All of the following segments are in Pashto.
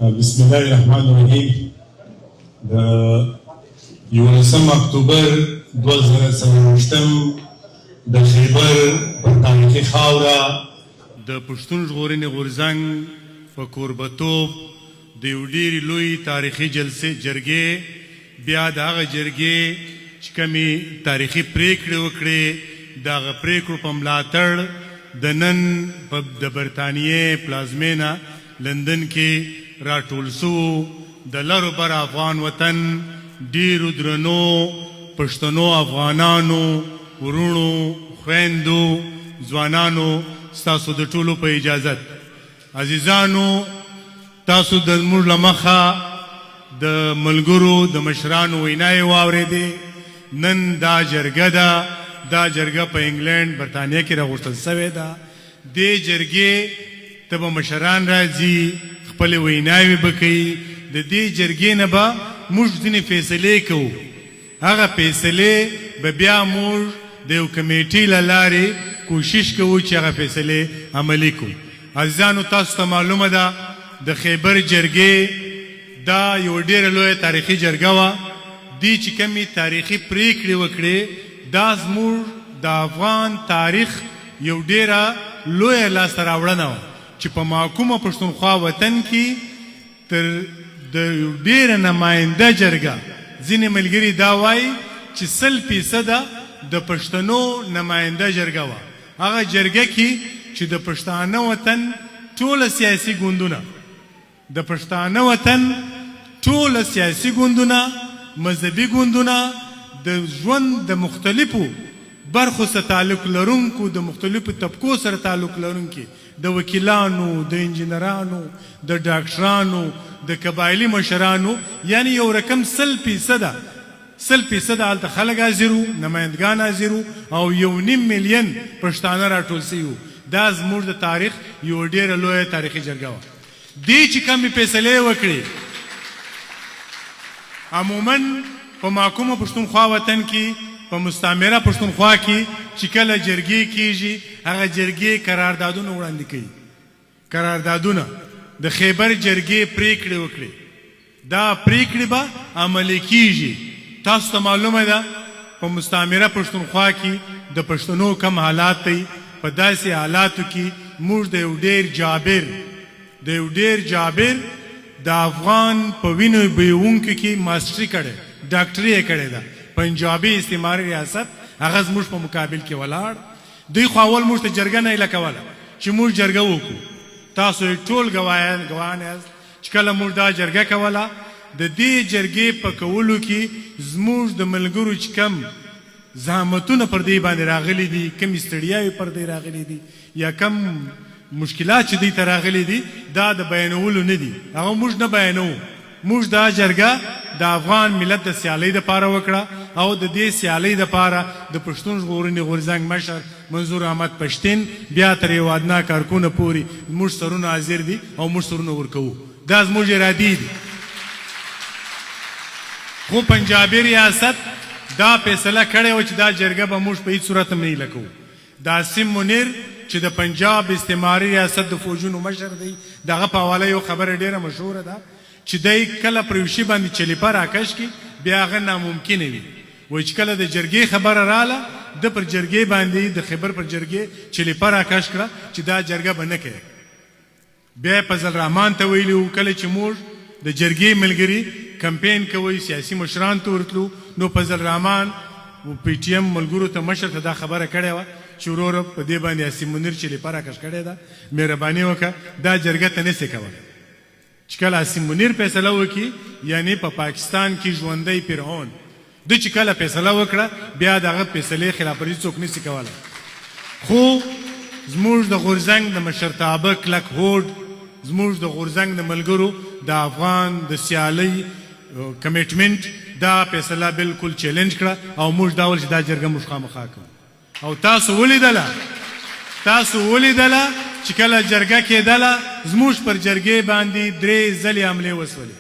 بسم الله الرحمن الرحیم. د 11 اکتوبر 2024 د خیبر په تاریخي خاوره د پښتون ژغورنې غورځنګ په کوربتوب د یو ډېرې لوی تاریخي جرګې بیا د هغه جرګې چې کومې تاریخي پریکړې وکړې د هغه پریکړو په ملاتړ د نن د برطانیې پلازمینه لندن کې راټول سو د لرو بر افغان وطن ډیرو درنو پښتنو افغانانو ورونو خویندو ځوانانو ستاسو د ټولو په اجازت عزیزانو تاسو د زموږ له مخه د ملګرو د مشرانو ویناوې واورېدې نن دا جرګه ده دا جرګه په انګلند برطانیه کې راغوښتل سوې ده دې جرګې ته به مشران راځي خپل ویناوې به کوي د دې جرګې نه به موږ ځینې فیصلې کوو هغه فیصلې به بیا موږ د یو کمیټې له لارې کوشش کوو چې هغه فیصلې عملي کوو عزیزانو تاسو ته معلومه ده د خیبر جرګې دا یو ډېره لویه تاریخي جرګه وه دې چې کومې تاریخي پریکړې وکړې دا زموږ د افغان تاریخ یو ډېره لویه لاسته راوړنه وه چې په محکومه پښتونخوا وطن کې تر د یو ډېره نماینده جرګه ځینې ملګري دا وایي چې 100% د پښتنو نماینده جرګه وه هغه جرګه کې چې د پښتانه وطن ټوله سیاسي ګوندونه د پښتانه وطن ټوله سیاسي ګوندونه مذهبي ګوندونه د ژوند د مختلفو برخو سره تعلق لرونکو د مختلفو طبقو سره تعلق لرونکي د وکیلانو د انجینرانو د ډاکټرانو د قبایلي مشرانو یعنی یو رقم 100% هلته خلک حاضرو نمایندګان حاضرو او 1.5 میلیون پښتانه راټول سوي وو دا زموږ د تاریخ یو ډېره لویه تاریخي جرګه وه دې چې کومې فیصلې وکړې عموما په محکومه پښتونخوا وطن کې په مستعمره پښتونخوا کې چې کله جرګې کیږي هغه جرګې قراردادونه وړاندې کوي قراردادونه د خیبر جرګې پریکړې وکړي دا پریکړې به عملي کیږي تاسو ته معلومه ده په مستعمره پښتونخوا کې د پښتنو کم حالات دی په داسې حالاتو کې موږ د یو ډېر جابر د افغان په وینو بهیونکو کې ماسټري کړې ډاکټري یې کړې ده پنجابي استعماري ریاست هغه زموږ په مقابل کې ولاړ دوی خو اول موږ ته جرګه نه ایله کوله چې موږ جرګه وکړو تاسو یې ټول ګواهان یاست چې کله موږ دا جرګه کوله د دې جرګې په کولو کې زموږ د ملګرو چې کم زحمتونه پر دې باندې راغلي دي کم ستړیاوې پر دې راغلي دي یا کم مشکلات چې دوی ته راغلي دي دا د بیانولو نه دي هغه موږ نه بیانوو موږ دا جرګه د افغان ملت د سیالۍ دپاره وکړه او د دې سیالۍ دپاره د پښتون ژغورنې غورځنګ مشر منظور احمد پښتین بیا تر یو ادنا کارکونه پورې موږ سرونه حاضر دي او موږ سرونه ورکوو دا زموږ ارادې دي خو پنجابي ریاست دا فیصله کړې وه چې دا جرګه به موږ په هیڅ صورت هم نه ایله کوو د عاصم منیر چې د پنجاب استعماري ریاست د فوجونو مشر دی دغه په حواله یو خبره ډېره مشهوره ده چې دی کله پر یو شي باندې چلیپه راکش کړي بیا هغه ناممکنه وي وایي چې کله د جرګې خبره راله د پر جرګې باندې د خیبر پر جرګې چلیپه راکش کړه چې دا جرګه به نه کوي بیا یې فضل رحمان ته ویلي وو کله چې موږ د جرګې ملګري کمپین کوي سیاسي مشران ته ورتلو نو فضل رحمان پی ټي ایم ملګرو ته مشر ته دا خبره کړې وه چې وروره په دې باندې عاصم منیر چلیپه راکش کړې ده مهرباني وکړه دا جرګه ته نسې کولی چې کله عاصم منیر فیصله وکړي یعنی په پاکستان کې ژوندی فرعون دوی چې کله فیصله وکړه بیا د هغه فیصلې خلافورزي څوک نسي کولی خو زموږ د غورځنګ د مشرتابه کلک هوډ زموږ د غورځنګ د ملګرو د افغان د سیالۍ کمیټمنټ دا فیصله بالکل چیلنج کړه او موږ دا ول چې دا جرګه موږ خامخا کوو او تاسو ولیدله چې کله جرګه کېدله زموږ پر جرګې باندې 3 ځلې حملې وسولې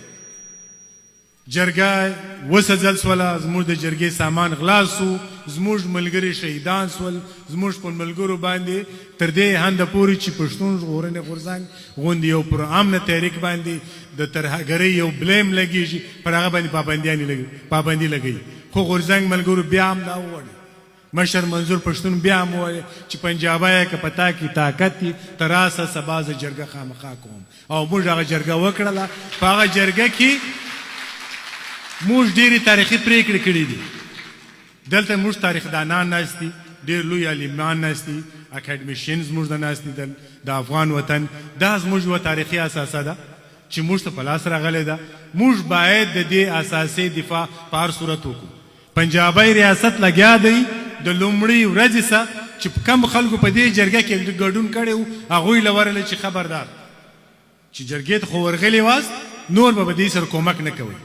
جرګه وسوځل سوله، زموږ د جرګې سامان غلا سو، زموږ ملګري شهیدان سول، زموږ په ملګرو باندې تر دې هنده پورې چې پښتون ژغورنې غورځنګ غوندې یو پر امنه تحریک باندې د ترهګرۍ یو بلیم لګېږي، پر هغه باندې پابندي لګوي. خو غورځنګ ملګرو بیا هم دا ووایي، مشر منظور پښتون بیا هم ووایي چې پنجابی که په تا کې طاقت دي ته راسه سبا زه جرګه خامخا کوم. او موږ هغه جرګه وکړله. په هغه جرګه کې موږ ډېرې تاریخي پرېکړې کړې دي. دلته موږ تاریخ دانان ناست دي، ډېر لوی عالمان ناست دي، اکاډمیشین زموږ د ناست دي د افغان وطن. دا زموږ یوه تاریخي اساسه ده چې موږ ته په لاس راغلی ده. موږ باید د دې اساسې دفاع په هر صورت وکړو. پنجابی ریاست لګیا دی د لومړۍ ورځې څخه چې کم خلکو په دې جرګه کې ګډون کړی و، هغوی له ورغله چې خبردار چې جرګې ته خو ورغلي واست، نور به په دې سره کومک نه کوئ.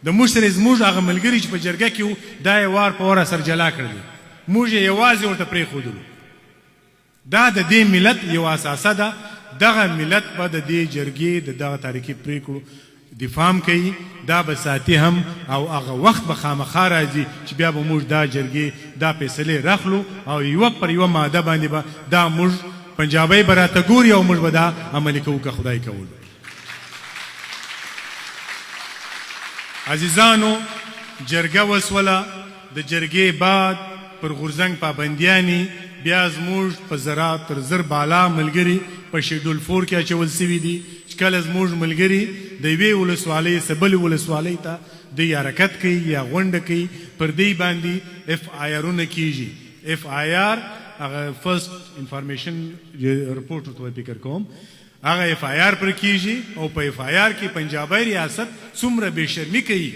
د موږ سره زموږ هغه ملګري چې په جرګه کې وو دا یې وار په وار سر جلا کړلي، موږ یې یوازې ورته پرېښودلو. دا د دې ملت یو اساسه ده. دغه ملت به د دې جرګې د دغه تاریخي پرېکړو دفاع هم کوي، دا به ساتي هم، او هغه وخت به خامخا راځي چې بیا به موږ دا جرګې دا فیصلې راخلو او یوه پر یوه ماده باندې به دا موږ پنجابی به راته ګوري او موږ به دا عملي کوو که خدای کول. عزیزانو، جرګه وسوله. د جرګې بعد پر غورځنګ پابندیانې بیا زموږ په زراعت تر زر بالا ملګري په شیډول 4 کې اچول سوي دي چې کله زموږ ملګري د یوې ولسوالۍ څخه بلې ولسوالۍ ته دوی حرکت کوي یا غونډه کوي، پر دوی باندې FIR-ونه کېږي. FIR هغه فرست انفارمیشن رپورټ ورته فکر کوم، هغه FIR پر کېږي او په FIR کې پنجابی ریاست څومره بې شرمي کوي.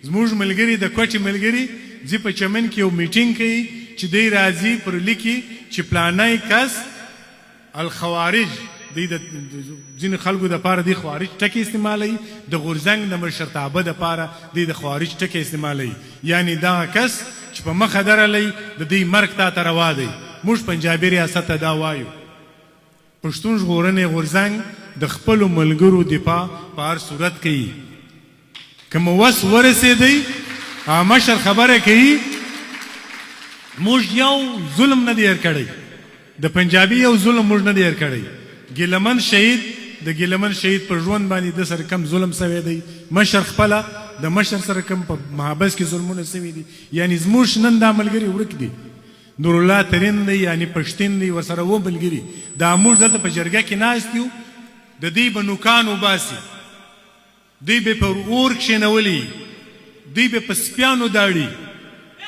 زموږ ملګري د کوټې ملګري ځي په چمن کې یو میټینګ کوي چې دی راځي پر لیکي چې پلانی کس الخوارج، دی د ځینې خلکو دپاره دی خوارج ټکي استعمالوي، د غورځنګ د مشرتابه دپاره دی د خوارج ټکي استعمالوي، یعنی دغه کس چې په مخه درلی د دوی مرګ تا ته روا دی. موږ پنجابي ریاست ته دا وایو، پښتون ژغورنې غورځنګ د خپلو ملګرو دفاع په هر صورت کوي. که مو وس ورسېدی مشر خبره کوي، موږ یو ظلم نه دی هېر کړی، د پنجابي یو ظلم موږ نه دی هېر کړی. ګیلمن شهید، د ګیلمن شهید پر ژوند باندې د سره کم ظلم سوی دی، مشر خپله د مشر سره کم په محبس کې ظلمونه سوي دي. یعنی زموږ نن دا ملګري ورک دي، نورالله ترین دی یعنی پښتین دی، ورسره و ملګري. دا موږ دلته په جرګه کې ناست یو، د دوی به نوکان وباسي، دوی به پر اور کښېنولي، دوی به په سپیانو داړي.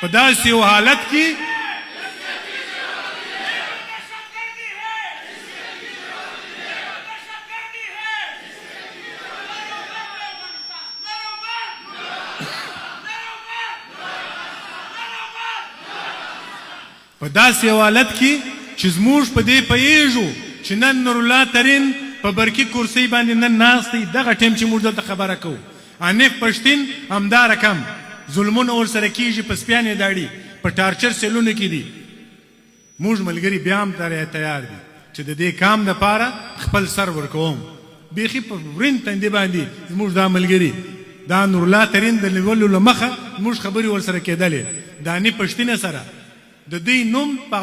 په داسې یو حالت کې چې زموږ په دې پوهېږو چې نن نورالله ترین په برقي کرسۍ باندې نن ناست دی، دغه ټیم چې موږ دلته خبره کوو. حنیف پښتین همدا رقم ظلمونه ورسره کېږي، په سپیانې داړي، په ټارچر سیلونو کې دي. موږ ملګري بیا هم تیار دي چې د دې کام دپاره خپل سر ورکوم. بیخي په ورین تندې باندې زموږ دا ملګري دا نورالله ترین د نیولو له مخه موږ خبرې ورسره کېدلې، دا حنیف پښتینه سره د دوی نوم په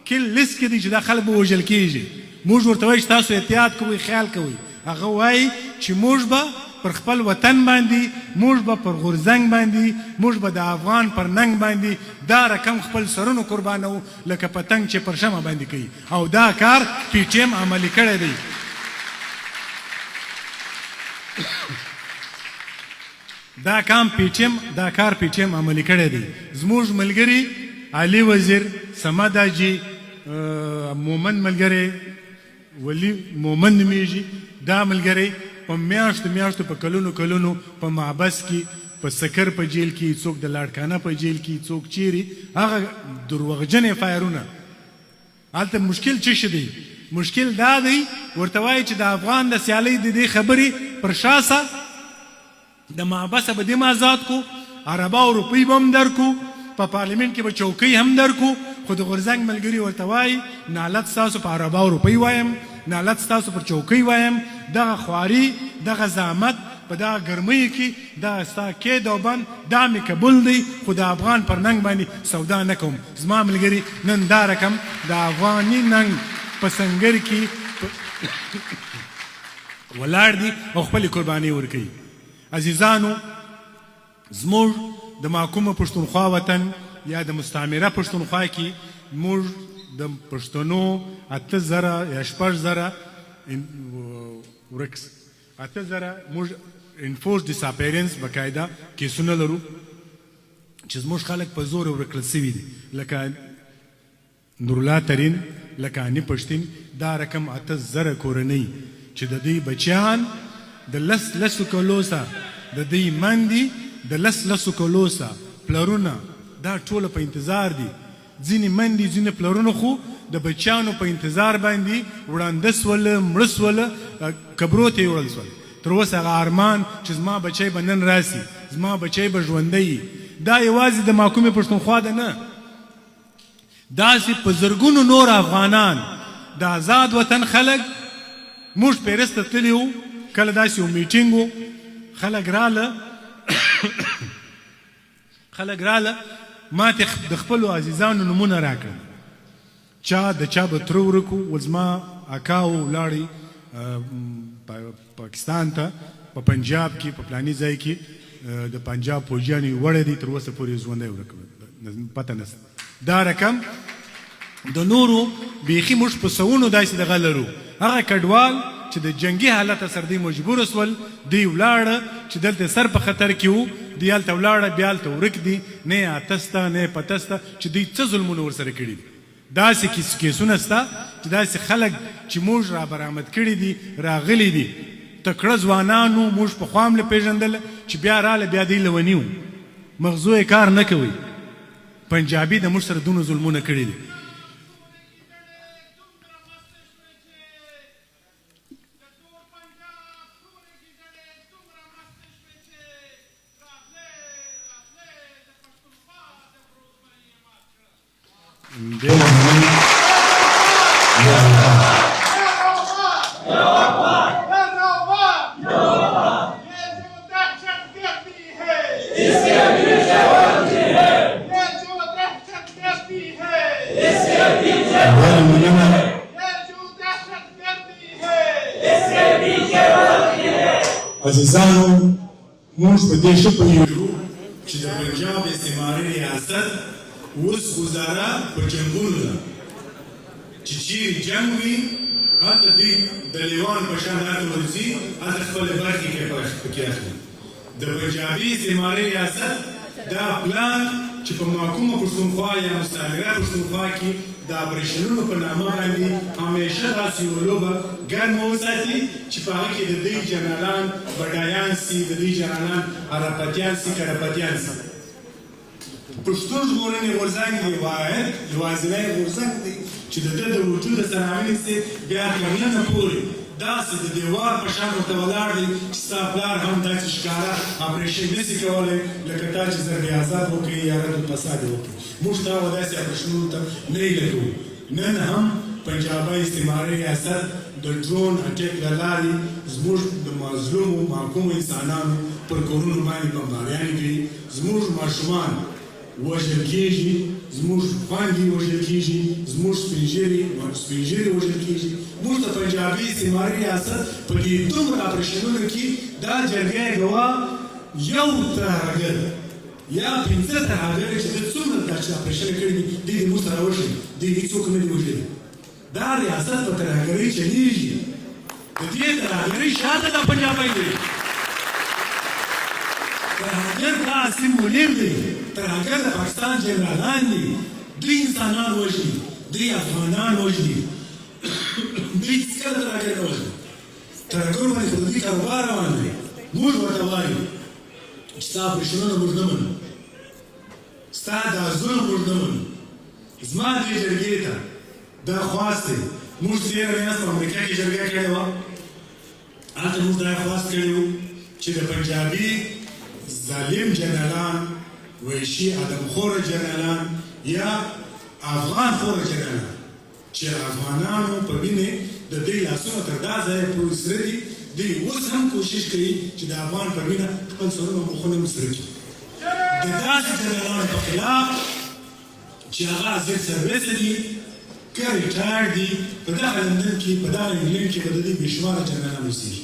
کل لیست کې دی چې دا خلک به وژل کېږي. موږ ورته وایي چې تاسو احتیاط کوئ، خیال کوئ. هغه وایي چې موږ به پر خپل وطن باندې، موږ به پر غورځنګ باندې، موږ به د افغان پر ننګ باندې دا رقم خپل سرونو قربانو لکه پتنګ چې پر شمع باندې کوي. او دا کار PTM عملي کړی دی. دا کار PTM عملي کړی دی. زموږ ملګري علي وزیر، صمد حاجي، مومن ملګری ولی مومن نومیږي، دا ملګری په میاشتو په کلونو په محبس کې، په سکر په جیل کې، څوک د لاډکانه په جیل کې، څوک چیرې. هغه دروغجن فایرونه. هلته مشکل څه شی دی؟ مشکل دا دی ورته وایي چې د افغان د سیالۍ د دې خبرې پر شاسه د محبسه به دې آزاد کو، عربه او روپۍ به هم درکو، په پارلیمنت کې به چوکۍ هم درکو. خو د غورځنګ ملګري ورته وایي نالت ستاسو په عربه او روپۍ وایم، نالت ستاسو پر چوکۍ وایم. دغه خواري، دغه زحمت، په دغه ګرمیو کې دا ستا کید او بند دا مې قبول دی خو د افغان پر ننګ باندې سودا نه کوم زما ملګري نن دا رقم د افغاني ننګ په سنګر کې ولاړ دي او خپلې قربانۍ ورکوي عزیزانو زموږ د محکومه پښتونخوا وطن یا د مستعمره پښتونخوا کې موږ د پښتنو 8,000 یا 6,000 موږ انفورس ډیساپیرنس باقاعده کیسونه لرو چې زموږ خلک په زور ورکړل سوي دي لکه نورالله ترین لکه انی پښتین دا رقم 8,000 کورنۍ چې د دوی بچیان د لسو کلو څخه د دوی مندې د لسو کلو څخه پلرونه دا ټوله په انتظار دي ځینې مندې ځینې پلرونه خو د بچیانو په انتظار باندې وړاندې سوله مړه سوله قبرو ته یې وړل سول تر اوسه هغه ارمان چې زما بچی به نن راسي زما بچی به ژوندی دا یوازې د محکومې پښتونخوا ده نه داسې په زرګونو نور افغانان د آزاد وطن خلک موږ پیرس ته تللي وو کله داسې یو میټینګ و خلک راله ما ته د خپلو عزیزانو نومونه راکړل د چا به تره ورکو ول زما اکاو ولاړی پاکستان ته په پنجاب کې په پلاني ځای کې د پنجاب فوجیان یې وړی دي تر اوسه پورې ژوندی ورکړل پته نشته دا رقم د نورو بیخي موږ په سوونو داسې دغه لرو هغه کډوال چې د جنگي حالت سره دی مجبور سول دی ولاړه چې دلته سر په خطر کې وو دی هلته ولاړه بیا هلته ورک دي نه اتسته نه پتسته چې دوی څه ظلمونه ورسره کړي دي داسې کیسونه شته چې داسې خلک چې موږ را برآمد کړي دي راغلي دي تکړه ځوانانو موږ پخوا هم له پېژندله چې بیا راله بیا دی له ونیو مغزو یې کار نه کوي پنجابي د موږ سره دونه ظلمونه کړي دي عزیزانو موږ په دې ښه پوهېږو چې د پنجاب استعماري ریاست اوس ګزاره په جنګونو ده چې چیرې جنګ وي هلته دوی د لیوان په شان هلته ورځي هلته خپلې برخې پکې اخلي د پنجابي استعماري ریاست دا پلان چې په محکومه پښتونخوا یا مستعمره پښتونخوا کې د اپریشنونو په نامه باندې همیشه داسې یوه لوبه ګرمه وساتي چې په هغه کې د دوی جنرالان بډایان سي د دوی جنرالان عرپتیان سي کرپتیان سي پښتون ژغورنې غورځنګ یوازینی غورځنګ دی چې د ده د وجوده سره راونیسي بیا کرنه پورې داسې د دیوار په شان ورته ولاړ دی چې ستا پلار هم داسې ښکاره اپریشن نسي کولی لکه تا چې ضرب آزاد وکړي یا رد الفساد وکړي موږ تا و داسې اپریشنونو ته نه هیله کوو نن هم پنجابي استعماري ریاست د ډرون اټیک له لارې زموږ د مظلومو محکومو انسانانو پر کورونو باندې بمباریانې کوي زموږ ماشومان وژل کېږي زموږ خویندې وژل کېږي زموږ سپین ږیري وژل کېږي موږ د پنجابي استعماري ریاست په دې دومره اپریشنونو کې دا جرګه ګواه یو ترهګر یا 15 ترهګر چې د څومره داسې اپریشن کړي دي دوی د موږ سره وژلي دوی هېڅوک نه دي وژلي دا ریاست په ترهګرۍ چلېږي د دې ترهګرۍ شاته دا پنجابی دی ترهګر دا سمبولیر دی ترهګر د پاکستان جنرالان دي دوی انسانان وژلي دوی افغانان وژلي دوی هېڅکله ترهګر نه وژلي ترهګرو باندې خو د دوی کاروبار روان دی موږ ورته وایو چې ستا اپریشنونه موږ نه منو ستا دا ظلم موږ نه منو زما دې جرګې ته دا خواست دی موږ تېره میاشت په امریکا کې جرګه کړې وه هلته موږ دا خواست کړی و چې د پنجابي ظالم جنرالان وحشي ادمخوره جنرالان یا افغان خوره جنرالان چې افغانانو په وینې د دوی لاسونه تر دا ځایه پورې سره دي دوی اوس هم کوشش کوي چې د افغان په وینه خپل سرونه مخونه مسره کړي د داسې جنرالانو په خلاف چې هغه ضد سرویس دي که ریټایر دي په دغه لندن کې په دغه انګلند کې به د دې بېشماره جنرالان اوسېږي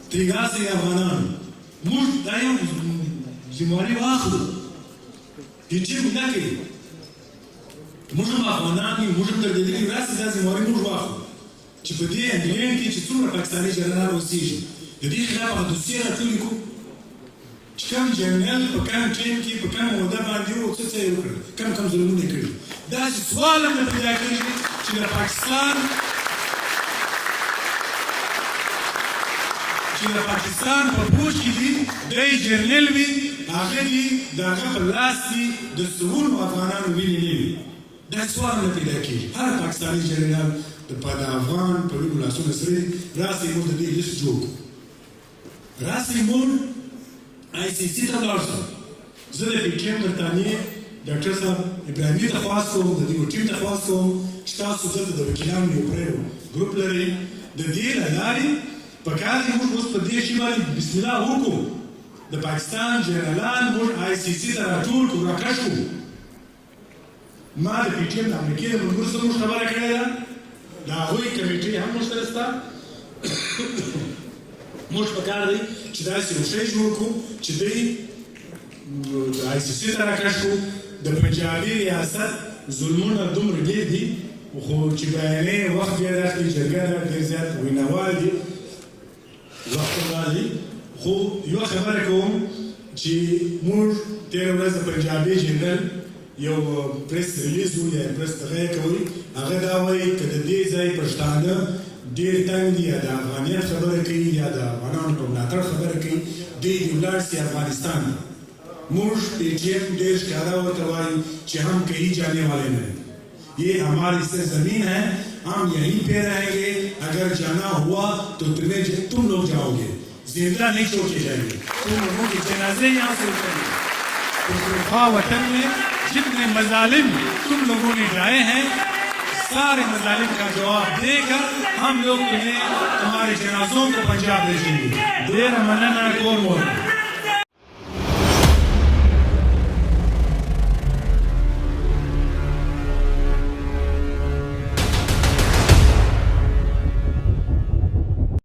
ترې داسې افغانانو موږ دا یو ذمواري واخلو هیڅ نه کوي موږ هم افغانان یو موږ هم درېدلي یو راسې دا ذمواري موږ واخلو چې په دې انګلند کې چې څومره پاکستاني جنرالان اوسېږي د دې خلاف هغه دوسیې راټولې کړو چې کوم جنرال په کوم ټیم کې په کومه موده باندې و څه څه یې وکړل کوم ظلمونه یې کړي داسې سوال هم نه پیدا کېږي چې د پاکستان په پوچ کې دي دی جرنل وي هغه دي د هغه په لاس کې د سلګونو افغانانو وینې نه وي دا سوال نه پیدا کېږي هر پاکستاني جنرال د افغان په وینو لاسونه سره راسئ موږ د دې لیست جوړ کړو راسئ موږ ICC ته ولاړ شو زه د پی ټي ایم برټانیې ډاکټر صاحب ابراهیمي ته خواست کوم د دې ټیم ته خواست کوم چې تاسو دلته د وکیلانو یو پرېو ګروپ لرئ د دې له لارې پکار دی موږ اوس په دې شي باندې بسم الله وکړو د پاکستان جنرالان موږ ICC ته راټول کړو راکش کړو ما د پی ټي ایم د امریکې د ملګرو سره موږ خبره کړې ده د هغوی کمیټې هم موږ سره شته موږ پکار دی چې داسې یو شی جوړ کړو چې دوی د ICC ته راکش کړو د پنجابي ریاست ظلمونه دومره ډېر دي خو چې بیانې وخت ډېر اخلي جرګه ډېر زیات ویناوال دي وخت راځي خو یوه خبره کوم چې موږ تېره ورځ د پنجابي جنرال یو پریس ریلیز و یا پریس دغه یې کوي هغه دا وایي که د دې ځای پښتانه ډېر تنګ دي یا د افغانیت خبره کوي یا د افغانانو په ملاتړ خبره کوي دوی دې ولاړ سي افغانستان ته موږ پی ٹی ایم ډېر ښکاره ورته وایو چې हम कहीं जाने वाले नहीं ये हमारी से जमीन है हम यहीं पे रहेंगे अगर जाना हुआ तो तुम लोग जाओगे जिंदा नहीं छोड़ के जाएंगे तुम लोगों के जनाजे यहाँ से उठेंगे तो वतन में जितने मजालिम तुम लोगों ने ढाए हैं सारे मजालिम का जवाब देकर हम लोग तुम्हें तुम्हारे जनाजों को पंजाब भेजेंगे देर मनना कौन